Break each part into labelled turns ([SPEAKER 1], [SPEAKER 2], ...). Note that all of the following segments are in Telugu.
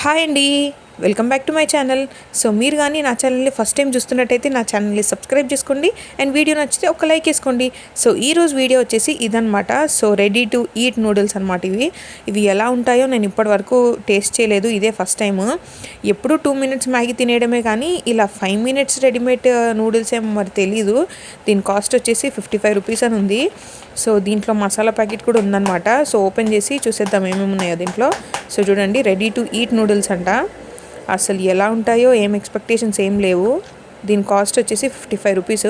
[SPEAKER 1] హాయ్ అండి, welcome back to my channel. So మీరు కానీ నా ఛానల్ని ఫస్ట్ టైం చూస్తున్నట్టయితే నా ఛానల్ని సబ్స్క్రైబ్ చేసుకోండి అండ్ వీడియో నచ్చితే ఒక లైక్ వేసుకోండి. సో ఈరోజు వీడియో వచ్చేసి ఇదనమాట. So ready to eat noodles అనమాట. ఇవి ఎలా ఉంటాయో నేను ఇప్పటి వరకు టేస్ట్ చేయలేదు, ఇదే ఫస్ట్ టైం. ఎప్పుడు 2 minutes మ్యాగీ తినేయడమే కానీ ఇలా 5 minutes రెడీమేడ్ నూడిల్స్ ఏమో మరి తెలీదు. దీని కాస్ట్ వచ్చేసి 55 రూపీస్ అని ఉంది. సో దీంట్లో మసాలా ప్యాకెట్ కూడా ఉందన్నమాట. సో ఓపెన్ చేసి చూసేద్దాం ఏమేమి ఉన్నాయో దీంట్లో. సో చూడండి, రెడీ టు ఈట్ నూడిల్స్ అంట. అసలు ఎలా ఉంటాయో ఏం ఎక్స్పెక్టేషన్స్ ఏం లేవు. దీని కాస్ట్ వచ్చేసి 55 రూపీస్.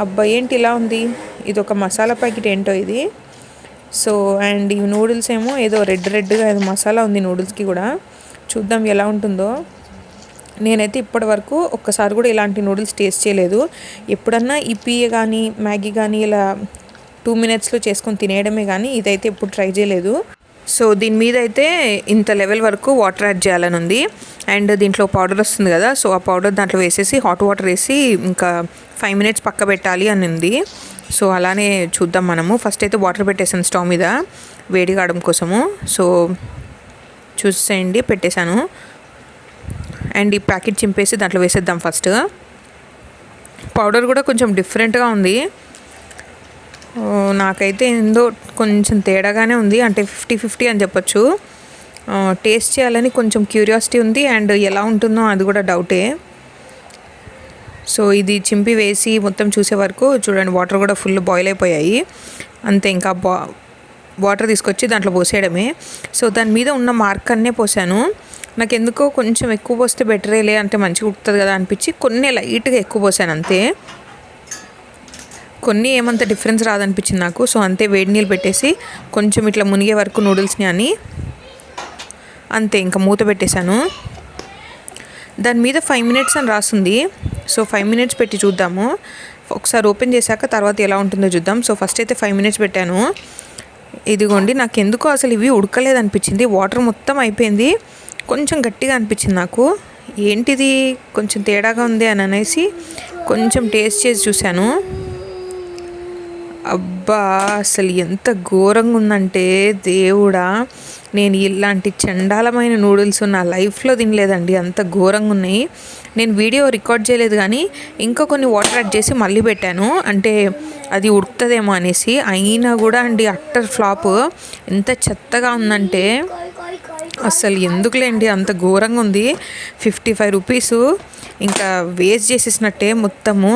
[SPEAKER 1] అబ్బా ఏంటి ఇలా ఉంది, ఇది ఒక మసాలా ప్యాకెట్ ఏంటో ఇది. సో అండ్ ఈ నూడిల్స్ ఏమో ఏదో రెడ్గా ఏదో మసాలా ఉంది నూడిల్స్కి కూడా. చూద్దాం ఎలా ఉంటుందో. నేనైతే ఇప్పటి వరకు ఒక్కసారి కూడా ఇలాంటి నూడిల్స్ టేస్ట్ చేయలేదు. ఎప్పుడన్నా ఇప్పీ కానీ మ్యాగీ కానీ ఇలా 2 minutesలో చేసుకొని తినేయడమే కానీ ఇదైతే ఎప్పుడు ట్రై చేయలేదు. సో దీని మీద అయితే ఇంత లెవెల్ వరకు వాటర్ యాడ్ చేయాలని ఉంది. అండ్ దీంట్లో పౌడర్ వస్తుంది కదా, సో ఆ పౌడర్ దాంట్లో వేసేసి హాట్ వాటర్ వేసి ఇంకా 5 minutes పక్క పెట్టాలి అని ఉంది. సో అలానే చూద్దాం మనము. ఫస్ట్ అయితే వాటర్ పెట్టేసాను స్టవ్ మీద వేడి కావడం కోసము. సో చూసేయండి, పెట్టేశాను. అండ్ ఈ ప్యాకెట్ చింపేసి దాంట్లో వేసేద్దాం ఫస్ట్. పౌడర్ కూడా కొంచెం డిఫరెంట్గా ఉంది. నాకైతే ఏందో కొంచెం తేడాగానే ఉంది, అంటే 50-50 అని చెప్పొచ్చు. టేస్ట్ చేయాలని కొంచెం క్యూరియాసిటీ ఉంది, అండ్ ఎలా ఉంటుందో అది కూడా డౌటే. సో ఇది చింపి వేసి మొత్తం చూసే వరకు చూడండి, వాటర్ కూడా ఫుల్ బాయిల్ అయిపోయాయి. అంతే, ఇంకా వాటర్ తీసుకొచ్చి దాంట్లో పోసేయడమే. సో దాని మీద ఉన్న మార్క్ అన్నే పోసాను. నాకు ఎందుకో కొంచెం ఎక్కువ పోస్తే బెటరేలే, అంటే మంచిగా ఉడుకుతుంది కదా అనిపించి కొన్ని లైట్గా ఎక్కువ పోసాను అంతే. కొన్ని ఏమంత డిఫరెన్స్ రాదనిపించింది నాకు. సో అంతే, వేడి నీళ్ళు పెట్టేసి కొంచెం ఇట్లా మునిగే వరకు నూడిల్స్ని అని అంతే ఇంకా మూత పెట్టేశాను. దాని మీద 5 minutes అని రాస్తుంది. సో 5 minutes పెట్టి చూద్దాము. ఒకసారి ఓపెన్ చేశాక తర్వాత ఎలా ఉంటుందో చూద్దాం. సో ఫస్ట్ అయితే 5 minutes పెట్టాను. ఇదిగోండి, నాకు ఎందుకో అసలు ఇవి ఉడకలేదు అనిపించింది. వాటర్ మొత్తం అయిపోయింది, కొంచెం గట్టిగా అనిపించింది నాకు. ఏంటిది కొంచెం తేడాగా ఉంది అని అనేసి కొంచెం టేస్ట్ చేసి చూశాను. అబ్బా అసలు ఎంత ఘోరంగా ఉందంటే దేవుడా, నేను ఇలాంటి చండాలమైన నూడిల్స్ నా లైఫ్లో తినలేదండి. అంత ఘోరంగా ఉన్నాయి. నేను వీడియో రికార్డ్ చేయలేదు కానీ ఇంకా కొన్ని వాటర్ యాడ్ చేసి మళ్ళీ పెట్టాను, అంటే అది ఉడుకుతుందేమో అనేసి. అయినా కూడా అండి అట్టర్ ఫ్లాప్. ఎంత చెత్తగా ఉందంటే అసలు ఎందుకులేండి, అంత ఘోరంగా ఉంది. 55 రూపీస్ ఇంకా వేస్ట్ చేసేసినట్టే మొత్తము.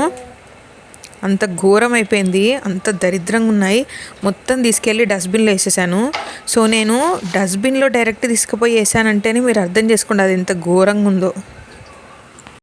[SPEAKER 1] అంత ఘోరం అయిపోయింది, అంత దరిద్రంగా ఉన్నాయి. మొత్తం తీసుకెళ్ళి డస్ట్బిన్లో వేసేసాను. సో నేను డస్ట్బిన్లో డైరెక్ట్ తీసుకుపోయి వేసానంటేనే మీరు అర్థం చేసుకోండి అది ఎంత ఘోరంగా ఉందో.